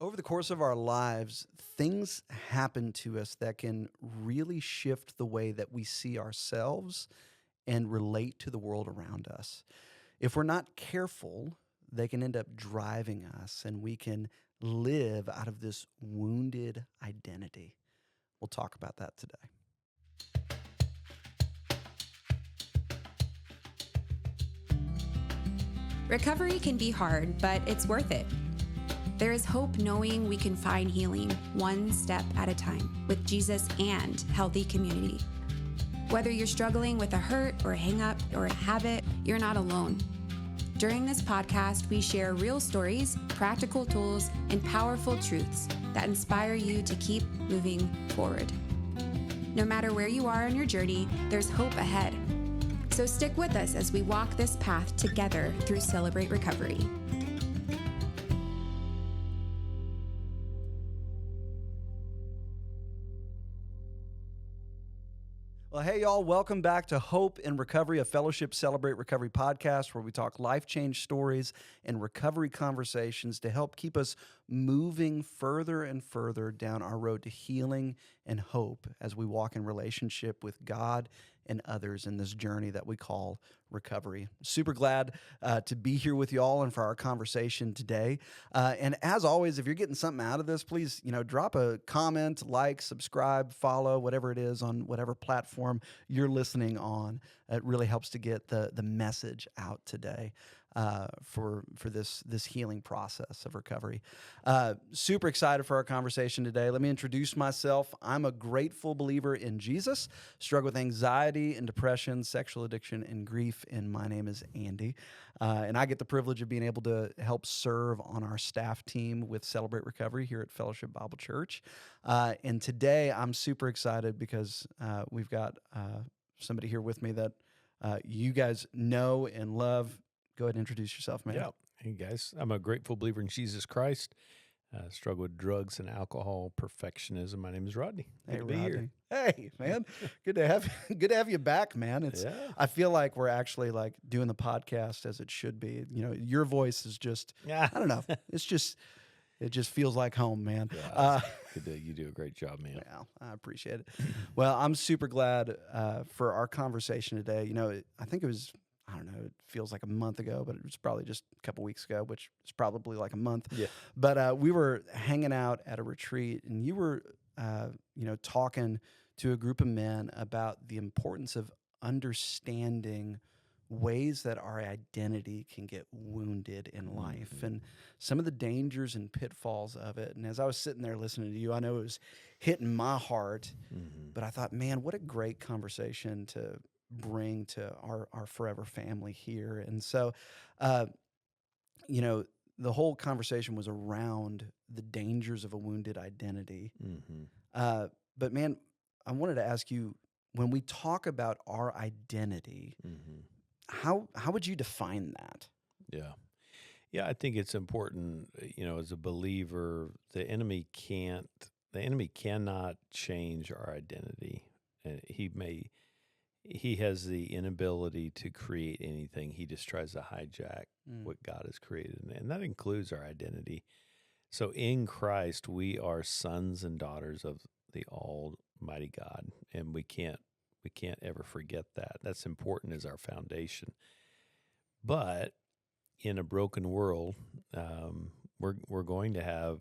Over the course of our lives, things happen to us that can really shift the way that we see ourselves and relate to the world around us. If we're not careful, they can end up driving us and we can live out of this wounded identity. We'll talk about that today. Recovery can be hard, but it's worth it. There is hope knowing we can find healing one step at a time with Jesus and healthy community. Whether you're struggling with a hurt or a hang-up or a habit, you're not alone. During this podcast, we share real stories, practical tools, and powerful truths that inspire you to keep moving forward. No matter where you are on your journey, there's hope ahead. So stick with us as we walk this path together through Celebrate Recovery. Well, hey, y'all, welcome back to Hope in Recovery, a Fellowship Celebrate Recovery podcast where we talk life change stories and recovery conversations to help keep us moving further and further down our road to healing and hope as we walk in relationship with God and others in this journey that we call recovery. Super glad to be here with y'all and for our conversation today. And as always, if you're getting something out of this, please, drop a comment, like, subscribe, follow, whatever it is on whatever platform you're listening on. It really helps to get the message out today for this healing process of recovery. Super excited for our conversation today. Let me introduce myself. I'm a grateful believer in Jesus, struggle with anxiety and depression, sexual addiction, and grief, and my name is Andy. And I get the privilege of being able to help serve on our staff team with Celebrate Recovery here at Fellowship Bible Church. And today I'm super excited because we've got somebody here with me that you guys know and love. Go ahead and introduce yourself, man. Yeah. Hey, guys. I'm a grateful believer in Jesus Christ. Struggle with drugs and alcohol, perfectionism. My name is Rodney. Good to be here. Hey, man. Good to have you back, man. I feel like we're actually like doing the podcast as it should be. Your voice is just, I don't know. It just feels like home, man. Yeah, you do a great job, man. Well, I appreciate it. Well, I'm super glad for our conversation today. I think it was, I don't know, it feels like a month ago, but it was probably just a couple weeks ago, which is probably like a month. Yeah. But we were hanging out at a retreat, and you were, talking to a group of men about the importance of understanding ways that our identity can get wounded in life and some of the dangers and pitfalls of it. And as I was sitting there listening to you, I know it was hitting my heart, but I thought, man, what a great conversation to bring to our forever family here. And so, the whole conversation was around the dangers of a wounded identity. But man, I wanted to ask you, when we talk about our identity, how would you define that? Yeah, I think it's important, as a believer, the enemy cannot change our identity. He has the inability to create anything. He just tries to hijack what God has created, and that includes our identity. So in Christ, we are sons and daughters of the Almighty God, and we can't ever forget that. That's important as our foundation. But in a broken world, we're going to have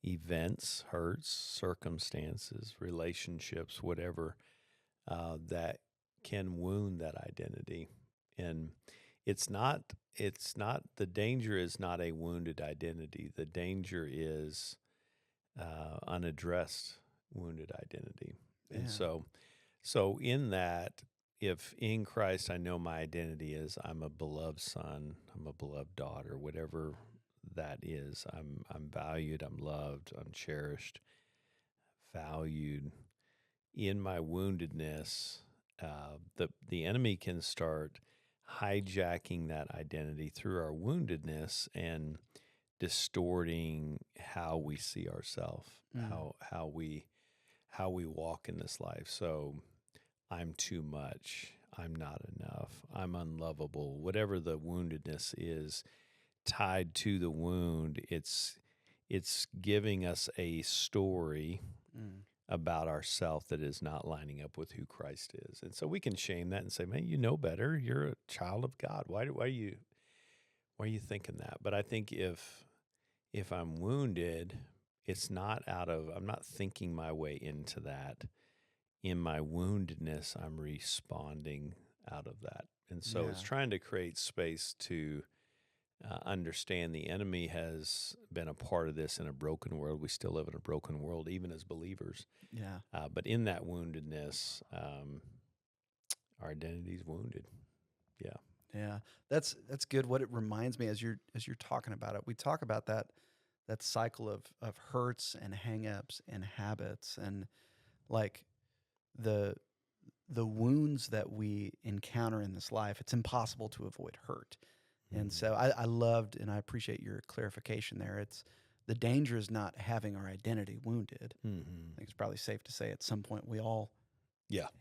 events, hurts, circumstances, relationships, whatever, that can wound that identity. And it's not the danger is not a wounded identity. The danger is unaddressed wounded identity. Yeah. And so in that, if in Christ I know my identity is I'm a beloved son, I'm a beloved daughter, whatever that is, I'm valued, I'm loved, I'm cherished, valued. In my woundedness, the enemy can start hijacking that identity through our woundedness and distorting how we see ourselves, how we walk in this life. So I'm too much, I'm not enough, I'm unlovable. Whatever the woundedness is tied to the wound, it's it's giving us a story Mm. about ourself that is not lining up with who Christ is. And so we can shame that and say, man, you know better. You're a child of God. Why are you thinking that? But I think if I'm wounded, it's not I'm not thinking my way into that. In my woundedness, I'm responding out of that. And so it's Yeah. trying to create space to understand the enemy has been a part of this in a broken world. We still live in a broken world, even as believers. Yeah. But in that woundedness, our identity is wounded. Yeah. Yeah. That's good. What it reminds me as you're talking about it, we talk about that cycle of hurts and hangups and habits, and like the wounds that we encounter in this life. It's impossible to avoid hurt. And so I loved, and I appreciate your clarification there. It's the danger is not having our identity wounded. I think it's probably safe to say at some point we all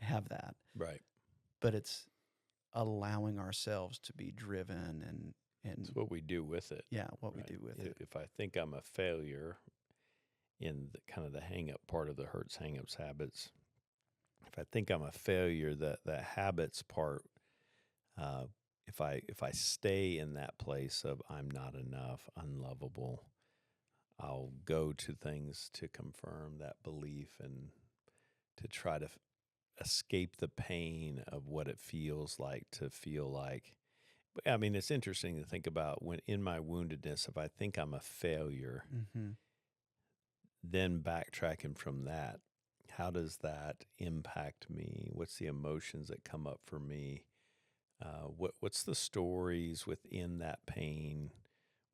have that. Right. But it's allowing ourselves to be driven and It's what we do with it. what Right. we do with it. If I think I'm a failure in the kind of the hang-up part of the hurts, hang-ups, habits, if I think I'm a failure, the habits part, if I stay in that place of I'm not enough, unlovable, I'll go to things to confirm that belief and to try to escape the pain of what it feels like to feel like. I mean, it's interesting to think about when in my woundedness, if I think I'm a failure, Mm-hmm. then backtracking from that, how does that impact me? What's the emotions that come up for me? What's the stories within that pain?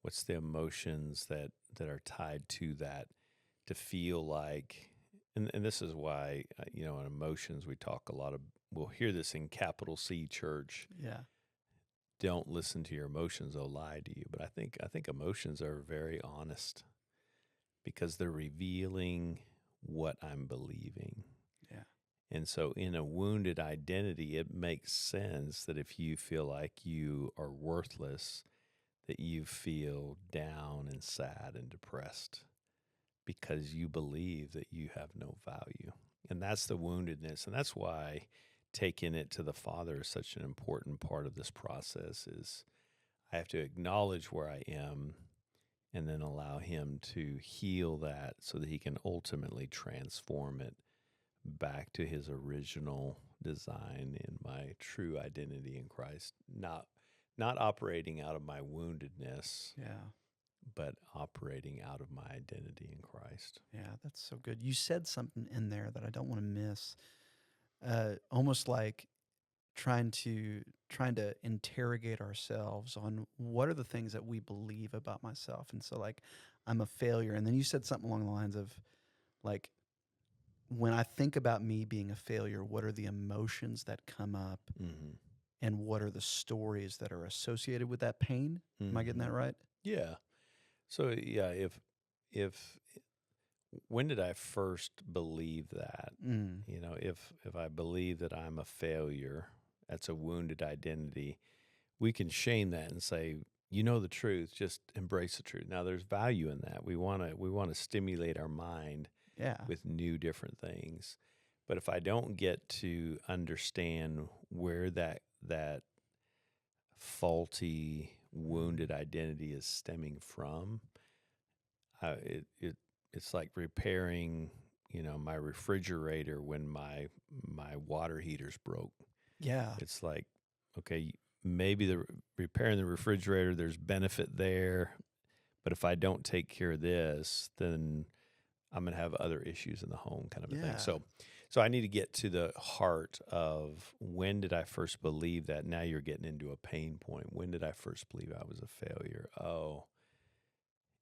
What's the emotions that are tied to that to feel like? And this is why in emotions we talk a lot of. We'll hear this in capital C church. Yeah. Don't listen to your emotions; they'll lie to you. But I think emotions are very honest because they're revealing what I'm believing. Yeah. And so in a wounded identity, it makes sense that if you feel like you are worthless, that you feel down and sad and depressed because you believe that you have no value. And that's the woundedness. And that's why taking it to the Father is such an important part of this process is I have to acknowledge where I am and then allow him to heal that so that he can ultimately transform it back to his original design in my true identity in Christ, not operating out of my woundedness, but operating out of my identity in Christ. Yeah, that's so good. You said something in there that I don't want to miss. Almost like trying to interrogate ourselves on what are the things that we believe about myself. And so like I'm a failure. And then you said something along the lines of like when I think about me being a failure, what are the emotions that come up and what are the stories that are associated with that pain? Am I getting that right? Yeah. So yeah, if when did I first believe that? If I believe that I'm a failure, that's a wounded identity. We can shame that and say, you know the truth, just embrace the truth. Now there's value in that. We want to stimulate our mind with new different things. But if I don't get to understand where that faulty, wounded identity is stemming from, it's like repairing, my refrigerator when my water heater's broke. Yeah. It's like, okay, maybe repairing the refrigerator, there's benefit there, but if I don't take care of this, then I'm going to have other issues in the home kind of a thing. So I need to get to the heart of when did I first believe that? Now you're getting into a pain point. When did I first believe I was a failure? Oh,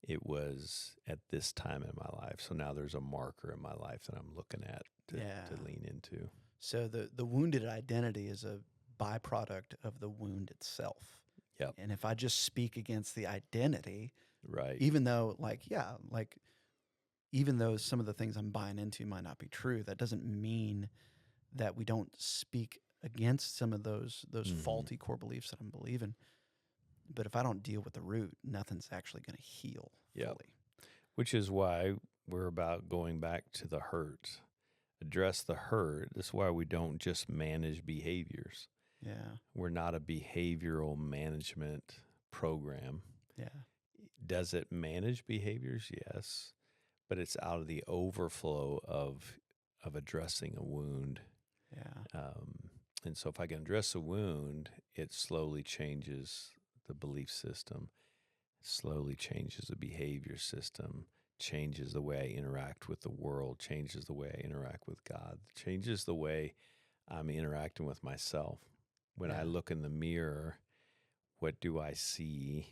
it was at this time in my life. So now there's a marker in my life that I'm looking at to lean into. So the wounded identity is a byproduct of the wound itself. Yep. And if I just speak against the identity, right, even though even though some of the things I'm buying into might not be true, that doesn't mean that we don't speak against some of those faulty core beliefs that I'm believing. But if I don't deal with the root, nothing's actually going to heal fully. Which is why we're about going back to the hurt. Address the hurt. That's why we don't just manage behaviors. Yeah. We're not a behavioral management program. Yeah. Does it manage behaviors? Yes. But it's out of the overflow of addressing a wound. Yeah. And so if I can address a wound, it slowly changes the belief system, slowly changes the behavior system, changes the way I interact with the world, changes the way I interact with God, changes the way I'm interacting with myself. When I look in the mirror, what do I see?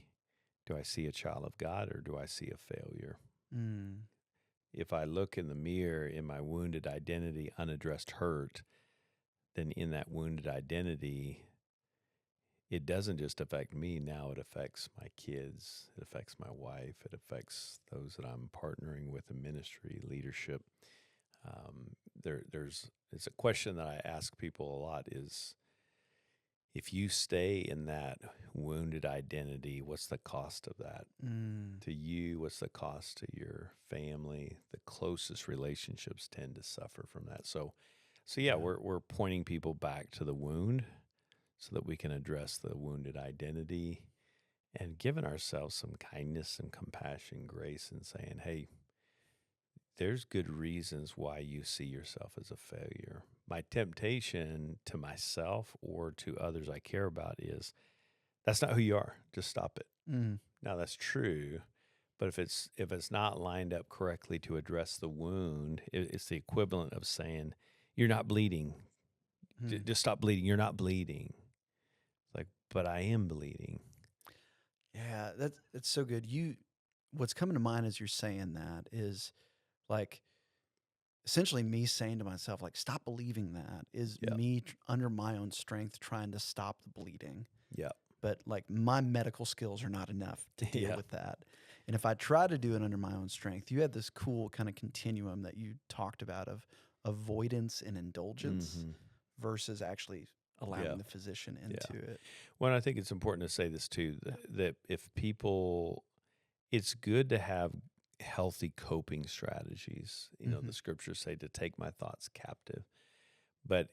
Do I see a child of God or do I see a failure? Mm. If I look in the mirror in my wounded identity, unaddressed hurt, then in that wounded identity, it doesn't just affect me. Now it affects my kids. It affects my wife. It affects those that I'm partnering with in ministry, leadership. It's a question that I ask people a lot is, if you stay in that wounded identity, what's the cost of that? To you? What's the cost to your family? The closest relationships tend to suffer from that. So yeah, we're pointing people back to the wound so that we can address the wounded identity and giving ourselves some kindness and compassion, grace, and saying, hey, there's good reasons why you see yourself as a failure. My temptation to myself or to others I care about is, that's not who you are. Just stop it. Now that's true, but if it's not lined up correctly to address the wound, it's the equivalent of saying, you're not bleeding. Just stop bleeding. You're not bleeding. It's like, but I am bleeding. Yeah, that's so good. What's coming to mind as you're saying that is like essentially me saying to myself, like, stop believing that is me under my own strength trying to stop the bleeding. Yeah. But like my medical skills are not enough to deal with that. And if I try to do it under my own strength, you had this cool kind of continuum that you talked about of avoidance and indulgence versus actually allowing the physician into it. Well, I think it's important to say this too, that if people, it's good to have healthy coping strategies. You know, the scriptures say to take my thoughts captive. But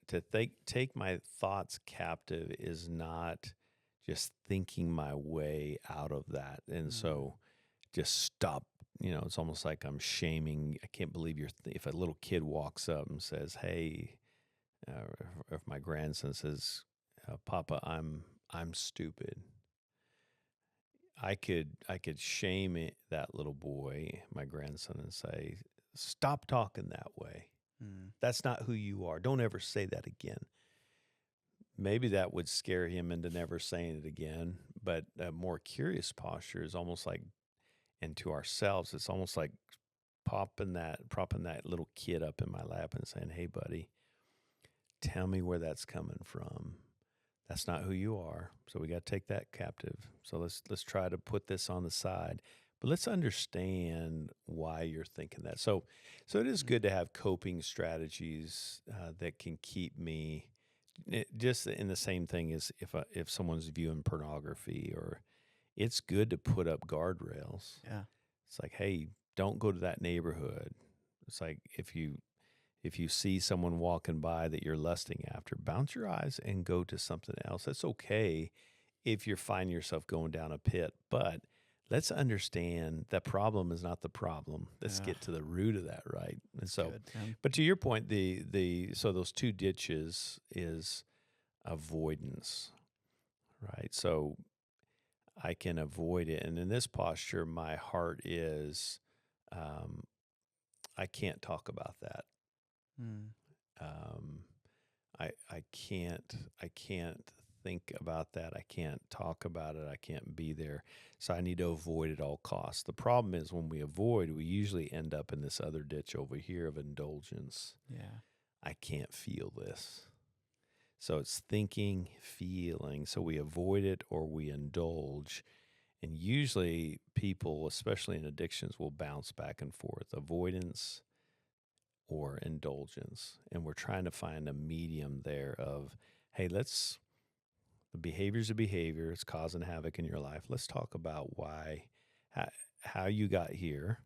to take my thoughts captive is not just thinking my way out of that. And so just stop. You know, it's almost like I'm shaming. I can't believe if a little kid walks up and says, hey, if my grandson says, Papa, I'm stupid. I could shame that little boy, my grandson, and say, stop talking that way. That's not who you are. Don't ever say that again. Maybe that would scare him into never saying it again. But a more curious posture is almost like, and to ourselves, it's almost like propping that little kid up in my lap and saying, hey, buddy, tell me where that's coming from. That's not who you are. So we got to take that captive. So let's try to put this on the side. But let's understand why you're thinking that. So it is good to have coping strategies that can keep me just in the same thing as if someone's viewing pornography, or it's good to put up guardrails. Yeah. It's like, hey, don't go to that neighborhood. It's like if you see someone walking by that you're lusting after, bounce your eyes and go to something else. That's okay if you find yourself going down a pit, but let's understand that problem is not the problem. Let's get to the root of that, right? And so, but to your point, so those two ditches is avoidance, right? So I can avoid it. And in this posture, my heart is, I can't talk about that. I can't think about that. I can't talk about it. I can't be there. So I need to avoid at all costs. The problem is when we avoid, we usually end up in this other ditch over here of indulgence. Yeah. I can't feel this. So it's thinking, feeling. So we avoid it or we indulge. And usually people, especially in addictions, will bounce back and forth. Avoidance or indulgence. And we're trying to find a medium there of, hey, the behavior's a behavior. It's causing havoc in your life. Let's talk about why. how you got here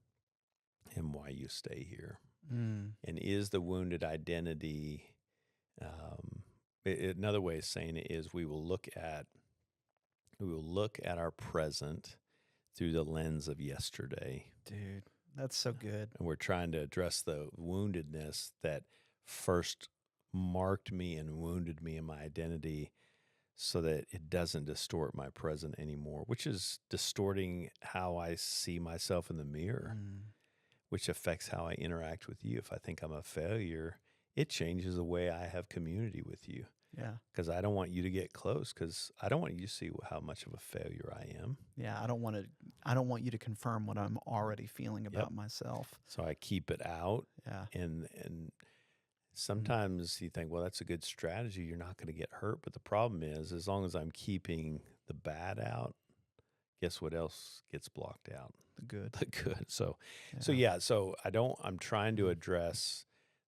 and why you stay here. Mm. And is the wounded identity, another way of saying it is we will look at our present through the lens of yesterday. Dude, that's so good. And we're trying to address the woundedness that first marked me and wounded me in my identity so that it doesn't distort my present anymore, which is distorting how I see myself in the mirror, which affects how I interact with you. If I think I'm a failure, it changes the way I have community with you. Yeah. Because I don't want you to get close, because I don't want you to see how much of a failure I am. Yeah, I don't want you to confirm what I'm already feeling about myself. So I keep it out. Yeah. And sometimes you think, well, that's a good strategy. You're not going to get hurt. But the problem is, as long as I'm keeping the bad out, guess what else gets blocked out? The good. The good. So I'm trying to address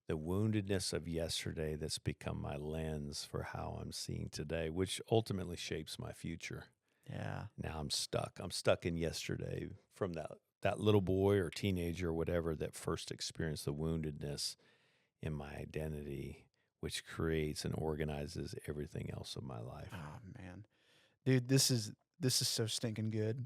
the woundedness of yesterday that's become my lens for how I'm seeing today, which ultimately shapes my future. Yeah. Now I'm stuck. I'm stuck in yesterday from that little boy or teenager or whatever that first experienced the woundedness in my identity, which creates and organizes everything else of my life. Oh man, dude, this is so stinking good.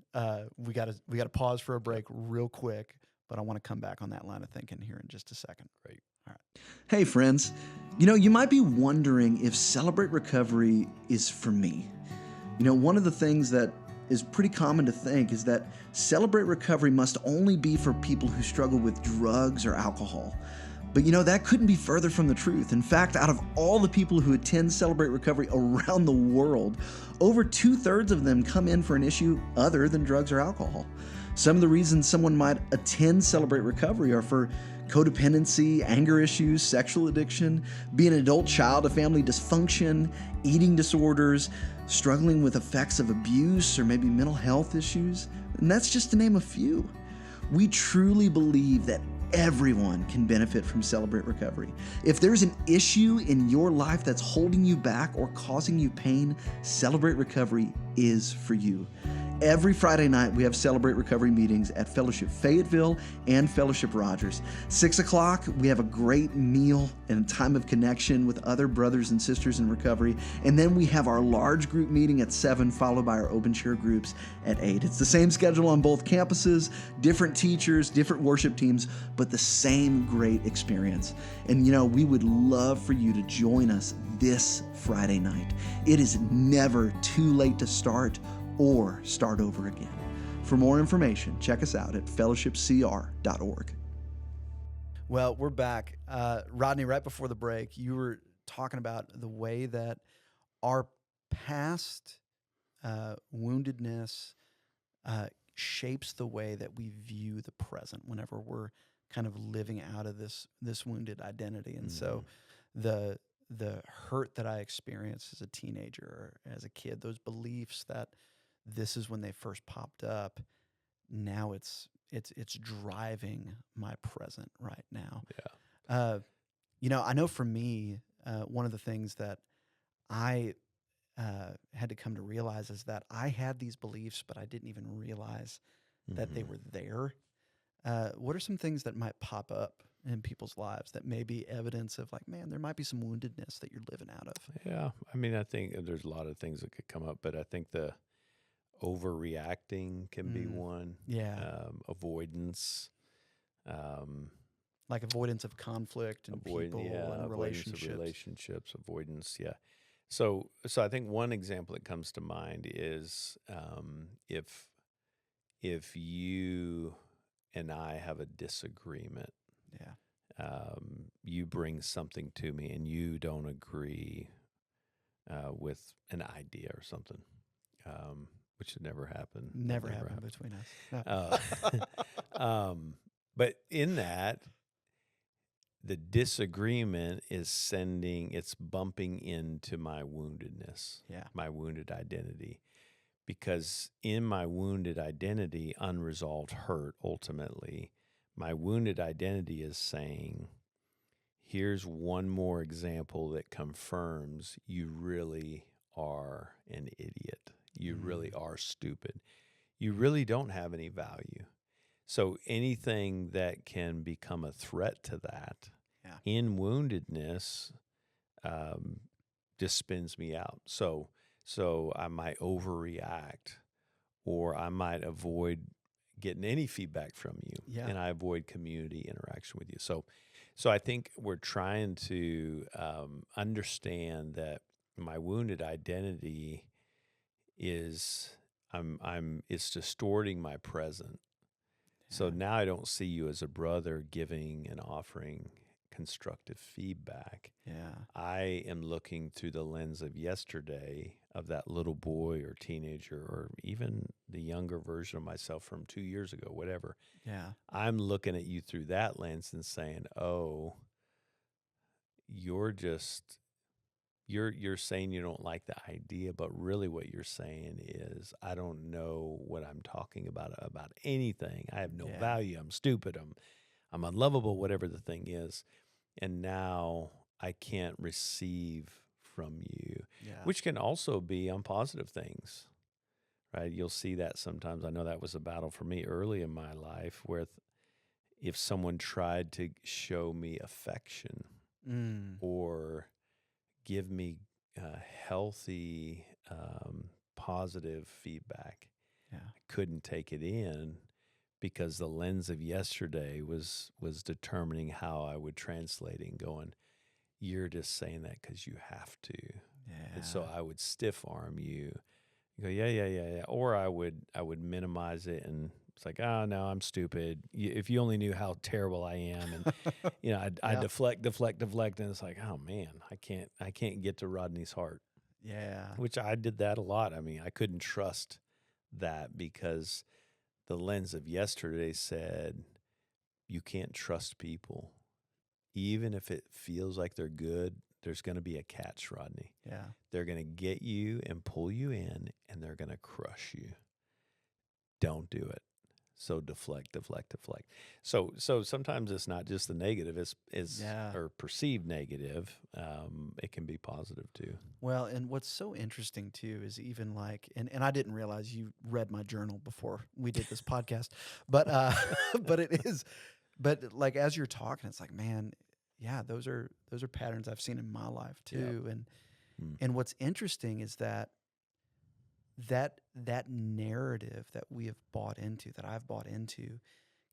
We gotta pause for a break real quick, but I want to come back on that line of thinking here in just a second. Great. All right. Hey friends, you might be wondering if Celebrate Recovery is for me. One of the things that is pretty common to think is that Celebrate Recovery must only be for people who struggle with drugs or alcohol. But that couldn't be further from the truth. In fact, out of all the people who attend Celebrate Recovery around the world, over 2/3 of them come in for an issue other than drugs or alcohol. Some of the reasons someone might attend Celebrate Recovery are for codependency, anger issues, sexual addiction, being an adult child of family dysfunction, eating disorders, struggling with effects of abuse, or maybe mental health issues. And that's just to name a few. We truly believe that everyone can benefit from Celebrate Recovery. If there's an issue in your life that's holding you back or causing you pain, Celebrate Recovery is for you. Every Friday night, we have Celebrate Recovery meetings at Fellowship Fayetteville and Fellowship Rogers. 6 o'clock, we have a great meal and a time of connection with other brothers and sisters in recovery. And then we have our large group meeting at 7, followed by our open share groups at 8. It's the same schedule on both campuses, different teachers, different worship teams, but the same great experience. And we would love for you to join us this Friday night. It is never too late to start or start over again. For more information, check us out at fellowshipcr.org. Well, we're back. Rodney, right before the break, you were talking about the way that our past woundedness shapes the way that we view the present whenever we're kind of living out of this wounded identity. And so the hurt that I experienced as a teenager or as a kid, those beliefs that this is when they first popped up, now it's driving my present right now. Yeah. I know for me, one of the things that I had to come to realize is that I had these beliefs, but I didn't even realize that they were there. What are some things that might pop up in people's lives that may be evidence of like, man, there might be some woundedness that you're living out of? Yeah. I mean, I think there's a lot of things that could come up, but I think the overreacting can be one. Yeah. Avoidance. Like avoidance of conflict and people and relationships. Avoidance. Yeah. So I think one example that comes to mind is if you and I have a disagreement, you bring something to me and you don't agree with an idea or something, which had never happened. Never happened between us. No. But in that, the disagreement is it's bumping into my woundedness, my wounded identity. Because in my wounded identity, unresolved hurt, ultimately, my wounded identity is saying, here's one more example that confirms you really are an idiot. You really are stupid. You really don't have any value. So anything that can become a threat to that Yeah. in woundedness just spins me out. So I might overreact, or I might avoid getting any feedback from you, Yeah. and I avoid community interaction with you. So I think we're trying to understand that my wounded identity is it's distorting my present. So now I don't see you as a brother giving and offering constructive feedback. Yeah. I am looking through the lens of yesterday, of that little boy or teenager, or even the younger version of myself from 2 years ago, whatever. Yeah. I'm looking at you through that lens and saying, oh, you're saying you don't like the idea, but really what you're saying is, I don't know what I'm talking about anything. I have no Yeah. value. I'm stupid. I'm unlovable, whatever the thing is. And now I can't receive from you, Yeah. which can also be on positive things, right? You'll see that sometimes. I know that was a battle for me early in my life, where if someone tried to show me affection or give me healthy, positive feedback, Yeah. I couldn't take it in, because the lens of yesterday was determining how I would translate it and going, you're just saying that because you have to. Yeah. And so I would stiff arm you. You go, yeah. Or I would minimize it, and it's like, oh, no, I'm stupid. If you only knew how terrible I am. And, I deflect. And it's like, oh, man, I can't get to Rodney's heart. Yeah. Which I did that a lot. I mean, I couldn't trust that, because the lens of yesterday said, you can't trust people. Even if it feels like they're good, there's going to be a catch, Rodney. Yeah. They're going to get you and pull you in, and they're going to crush you. Don't do it. So deflect. So sometimes it's not just the negative, or perceived negative. It can be positive too. Well, and what's so interesting too is even like, and I didn't realize you read my journal before we did this podcast, but but like as you're talking, it's like, man, yeah, those are patterns I've seen in my life too. And what's interesting is that narrative that we have bought into, that I've bought into,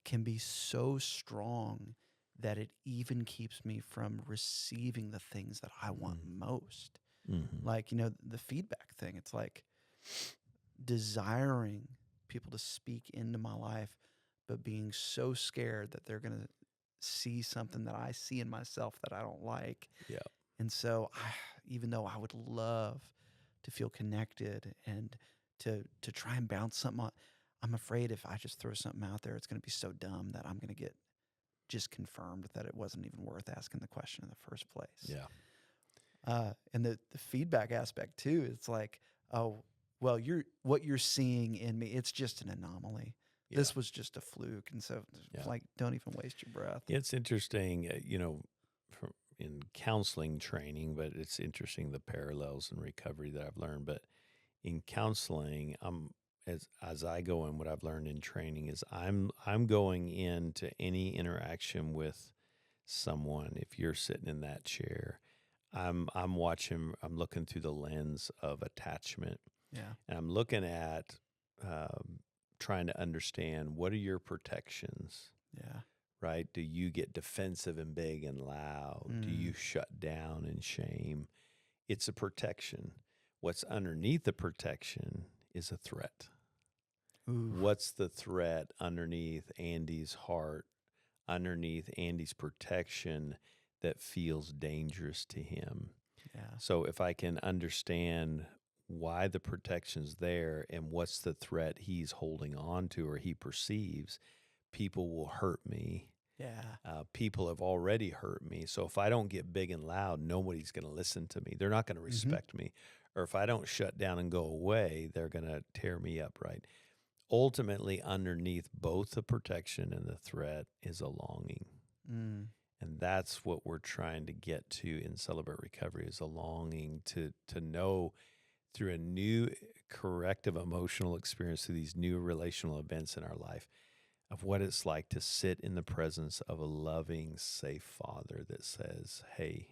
can be so strong that it even keeps me from receiving the things that I want most. Mm-hmm. Like, the feedback thing. It's like desiring people to speak into my life, but being so scared that they're going to see something that I see in myself that I don't like. Yeah. And so even though I would love to feel connected and to try and bounce something on, I'm afraid if I just throw something out there, it's going to be so dumb that I'm going to get just confirmed that it wasn't even worth asking the question in the first place. Yeah. And the feedback aspect too, it's like, oh, well, what you're seeing in me, it's just an anomaly. Yeah. This was just a fluke. And so like, don't even waste your breath. It's interesting, in counseling training, but it's interesting the parallels in recovery that I've learned. But in counseling, as I go in, what I've learned in training is I'm going into any interaction with someone. If you're sitting in that chair, I'm looking through the lens of attachment. Yeah. And I'm looking at trying to understand, what are your protections? Yeah. Right? Do you get defensive and big and loud? Do you shut down in shame? It's a protection. What's underneath the protection is a threat. Ooh. What's the threat underneath Andy's heart, underneath Andy's protection that feels dangerous to him? Yeah. So if I can understand why the protection's there and what's the threat he's holding on to or he perceives, people will hurt me. Yeah. People have already hurt me. So if I don't get big and loud, nobody's going to listen to me. They're not going to respect me. Or if I don't shut down and go away, they're going to tear me up, right? Ultimately, underneath both the protection and the threat is a longing. And that's what we're trying to get to in Celebrate Recovery, is a longing to know through a new corrective emotional experience, through these new relational events in our life, of what it's like to sit in the presence of a loving, safe father that says, hey,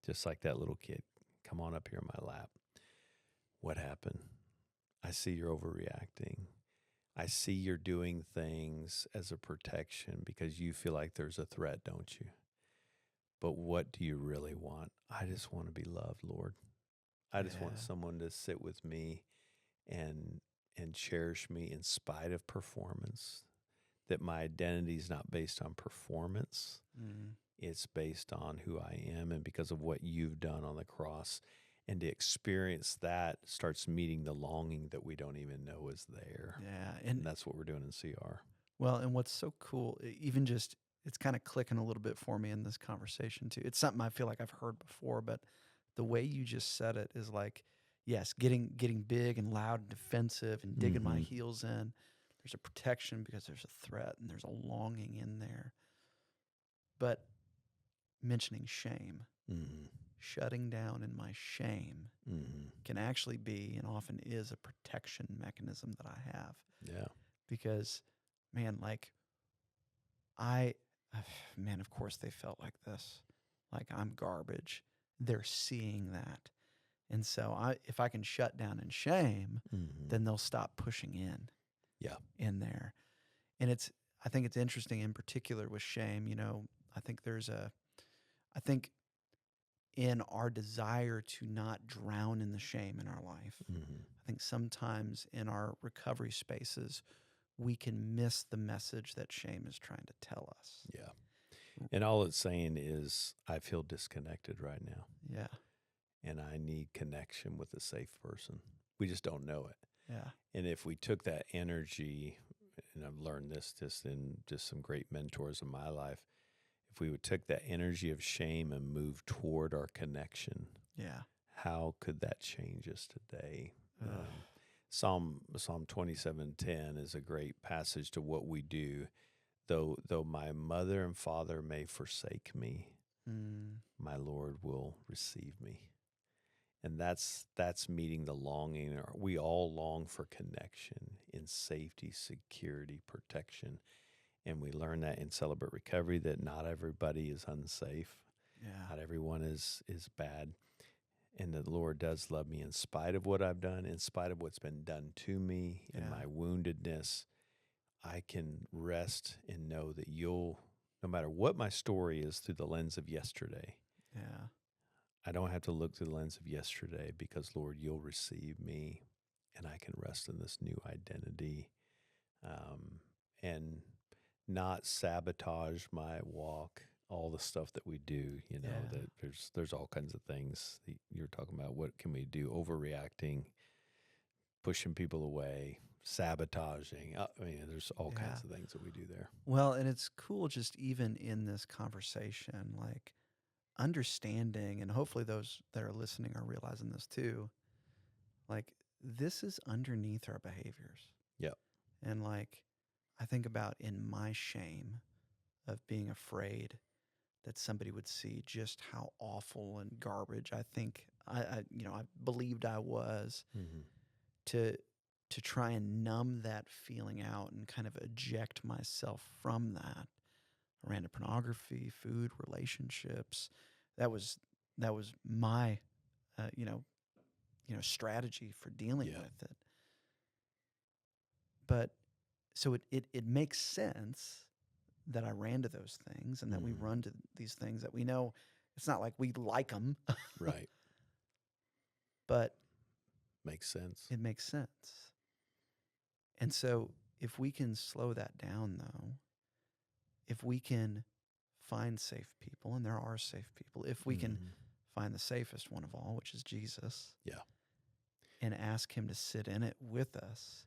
just like that little kid, come on up here in my lap. What happened? I see you're overreacting. I see you're doing things as a protection because you feel like there's a threat, don't you? But what do you really want? I just want to be loved, Lord. I just want someone to sit with me and cherish me in spite of performance, that my identity is not based on performance. It's based on who I am and because of what you've done on the cross. And to experience that starts meeting the longing that we don't even know is there. Yeah. And that's what we're doing in CR. Well, and what's so cool, even just, it's kind of clicking a little bit for me in this conversation too. It's something I feel like I've heard before, but the way you just said it is like, yes, getting big and loud and defensive and digging my heels in. There's a protection because there's a threat and there's a longing in there. But mentioning shame, shutting down in my shame can actually be and often is a protection mechanism that I have. Yeah. Because, man, like man, of course they felt like this. Like I'm garbage. They're seeing that. And so if I can shut down in shame, then they'll stop pushing in there. And I think it's interesting in particular with shame, I think in our desire to not drown in the shame in our life, I think sometimes in our recovery spaces, we can miss the message that shame is trying to tell us. Yeah. And all it's saying is, I feel disconnected right now. Yeah. And I need connection with a safe person. We just don't know it. Yeah. And if we took that energy, and I've learned this just in just some great mentors in my life, if we would take that energy of shame and move toward our connection, how could that change us today? Psalm 27:10 is a great passage to what we do. Though my mother and father may forsake me, my Lord will receive me. And that's meeting the longing. We all long for connection in safety, security, protection. And we learn that in Celebrate Recovery, that not everybody is unsafe. Yeah. Not everyone is bad. And the Lord does love me in spite of what I've done, in spite of what's been done to me and my woundedness. I can rest and know that you'll, no matter what my story is through the lens of yesterday, I don't have to look through the lens of yesterday because, Lord, you'll receive me and I can rest in this new identity and not sabotage my walk, all the stuff that we do, that there's all kinds of things that you're talking about. What can we do? Overreacting, pushing people away, sabotaging. There's all kinds of things that we do there. Well, and it's cool just even in this conversation, like understanding, and hopefully those that are listening are realizing this too, like this is underneath our behaviors. Yep. And like, I think about in my shame of being afraid that somebody would see just how awful and garbage I think I believed I was, to try and numb that feeling out and kind of eject myself from that. I ran to pornography, food, relationships. That was my strategy for dealing with it. But so it makes sense that I ran to those things and that we run to these things that we know it's not like we like them. Right. But makes sense. It makes sense. And so if we can slow that down, though, if we can find safe people, and there are safe people, if we can find the safest one of all, which is Jesus, and ask him to sit in it with us,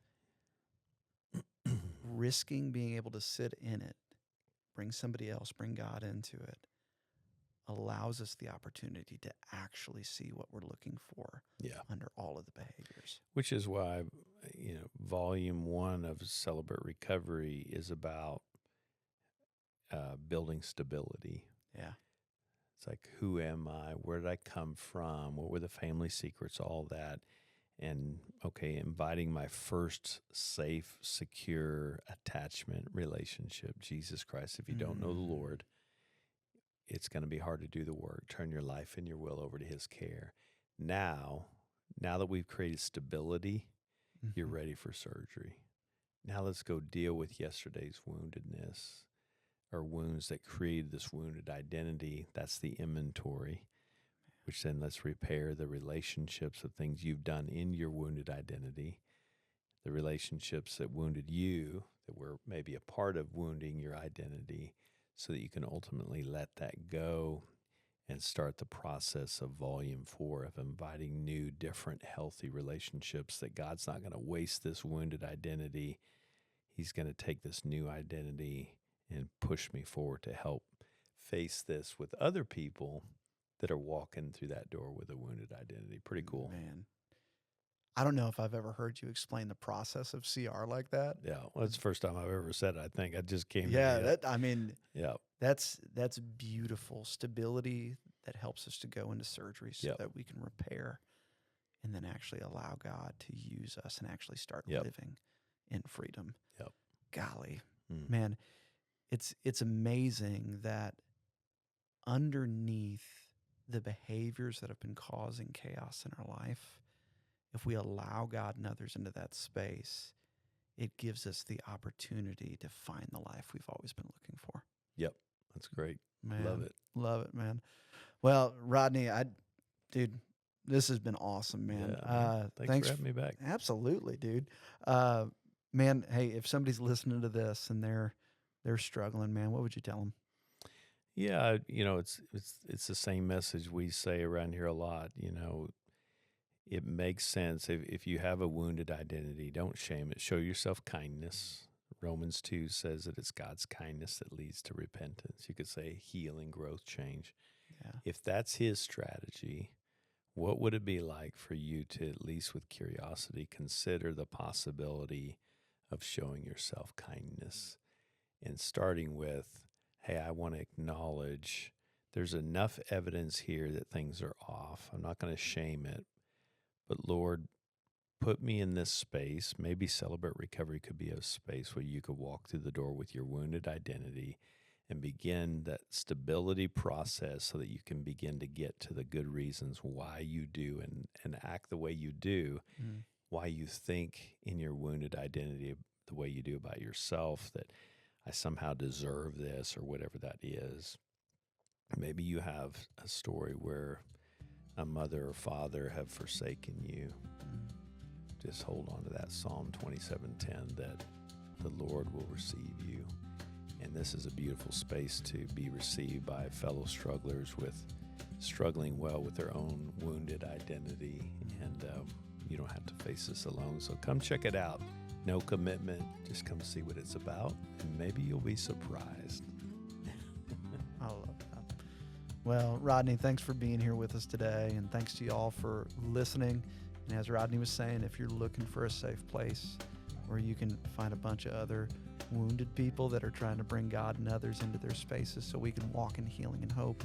risking being able to sit in it, bring somebody else, bring God into it, allows us the opportunity to actually see what we're looking for under all of the behaviors. Which is why, volume 1 of Celebrate Recovery is about building stability. Yeah. It's like, who am I? Where did I come from? What were the family secrets? All that. and, okay, inviting my first safe, secure attachment relationship, Jesus Christ. If you don't know the Lord, it's going to be hard to do the work. Turn your life and your will over to his care. Now that we've created stability, you're ready for surgery. Now let's go deal with yesterday's woundedness, or wounds that created this wounded identity. That's the inventory, which then let's repair the relationships of things you've done in your wounded identity, the relationships that wounded you, that were maybe a part of wounding your identity, so that you can ultimately let that go and start the process of volume 4 of inviting new, different, healthy relationships, that God's not going to waste this wounded identity. He's going to take this new identity and push me forward to help face this with other people that are walking through that door with a wounded identity. Pretty cool. Man, I don't know if I've ever heard you explain the process of CR like that. Yeah, well, it's the first time I've ever said it, I think. I just came Yeah, that's beautiful. Stability that helps us to go into surgery so that we can repair and then actually allow God to use us and actually start living in freedom. Yep. Golly, man, it's amazing that underneath the behaviors that have been causing chaos in our life, if we allow God and others into that space, it gives us the opportunity to find the life we've always been looking for. Yep. That's great. Man, Love it. Love it, man. Well, Rodney, dude, this has been awesome, man. Yeah, thanks for having me back. Absolutely, dude. Man, hey, if somebody's listening to this and they're struggling, man, what would you tell them? Yeah, it's the same message we say around here a lot. It makes sense if you have a wounded identity, don't shame it. Show yourself kindness. Romans 2 says that it's God's kindness that leads to repentance. You could say healing, growth, change. Yeah. If that's his strategy, what would it be like for you to, at least with curiosity, consider the possibility of showing yourself kindness and starting with, hey, I want to acknowledge there's enough evidence here that things are off. I'm not going to shame it, but Lord, put me in this space. Maybe Celebrate Recovery could be a space where you could walk through the door with your wounded identity and begin that stability process so that you can begin to get to the good reasons why you do and act the way you do, why you think in your wounded identity the way you do about yourself, that I somehow deserve this or whatever that is. Maybe you have a story where a mother or father have forsaken you. Just hold on to that Psalm 27:10 that the Lord will receive you. And this is a beautiful space to be received by fellow strugglers with struggling well with their own wounded identity. And you don't have to face this alone. So come check it out. No commitment. Just come see what it's about. And maybe you'll be surprised. I love that. Well, Rodney, thanks for being here with us today. And thanks to you all for listening. And as Rodney was saying, if you're looking for a safe place where you can find a bunch of other wounded people that are trying to bring God and others into their spaces so we can walk in healing and hope,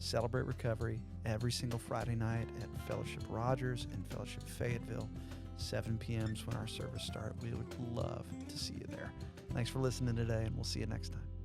Celebrate Recovery every single Friday night at Fellowship Rogers and Fellowship Fayetteville, 7 p.m. is when our service starts. We would love to see you there. Thanks for listening today, and we'll see you next time.